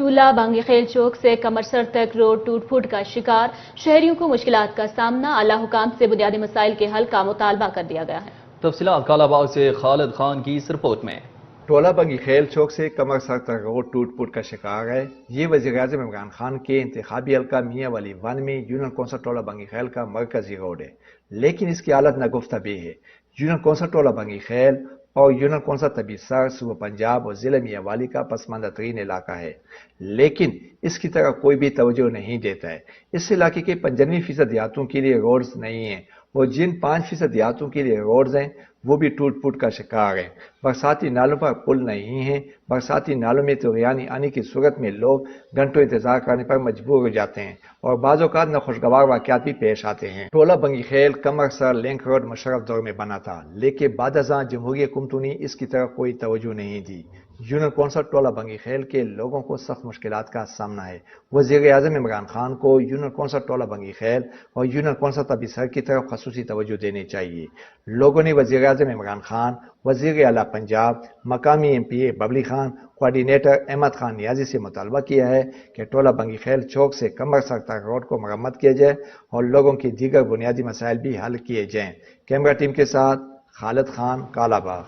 ٹولہ بانگی خیل چوک سے کمرسر تک روڈ ٹوٹ پھوٹ کا شکار، شہریوں کو مشکلات کا سامنا، اعلیٰ حکام سے بنیادی مسائل کے حل کا مطالبہ کر دیا گیا ہے۔ تفصیلات کالا باغ سے خالد خان کی اس رپورٹ میں۔ ٹولہ بنگی خیل چوک سے کمرسر تک روڈ ٹوٹ پھوٹ کا شکار ہے۔ یہ وزیر اعظم عمران خان کے انتخابی حلقہ میاں والی ون میں یونین کونسل ٹولہ بنگی خیل کا مرکزی روڈ ہے، لیکن اس کی حالت ناگفتہ بھی ہے۔ یونین کونسل ٹولہ بنگی خیل اور یونین کونسل طبی سر صوبہ پنجاب اور ضلع میاں والی کا پسماندہ ترین علاقہ ہے، لیکن اس کی طرف کوئی بھی توجہ نہیں دیتا ہے۔ اس علاقے کے 95% دیہاتوں کے لیے روڈز نہیں ہیں، اور جن 5% دیہاتوں کے لیے روڈز ہیں وہ بھی ٹوٹ پھوٹ کا شکار ہیں۔ برساتی نالوں پر پل نہیں ہیں، برساتی نالوں میں توریانی آنے کی صورت میں لوگ گھنٹوں انتظار کرنے پر مجبور ہو جاتے ہیں، اور بعض اوقات ناخوشگوار واقعات بھی پیش آتے ہیں۔ ٹولہ بنگی خیل کمرسر لنک روڈ مشرف دور میں بنا تھا، لیکن بعد ازاں جمہوری حکومتوں نے اس کی طرف کوئی توجہ نہیں دی۔ یونین کونسل ٹولہ بنگی خیل کے لوگوں کو سخت مشکلات کا سامنا ہے۔ وزیر اعظم عمران خان کو یونین کونسل ٹولہ بنگی خیل اور یونین کونسل طبی سر کی طرف خصوصی توجہ دینی چاہیے۔ لوگوں نے وزیر اعظم عمران خان، وزیر اعلیٰ پنجاب، مقامی ایم پی اے ببلی خان، کوآرڈینیٹر احمد خان نیازی سے مطالبہ کیا ہے کہ ٹولہ بنگی خیل چوک سے کمرسر تک روڈ کو مرمت کیا جائے اور لوگوں کے دیگر بنیادی مسائل بھی حل کیے جائیں۔ کیمرہ ٹیم کے ساتھ خالد خان، کالا باغ۔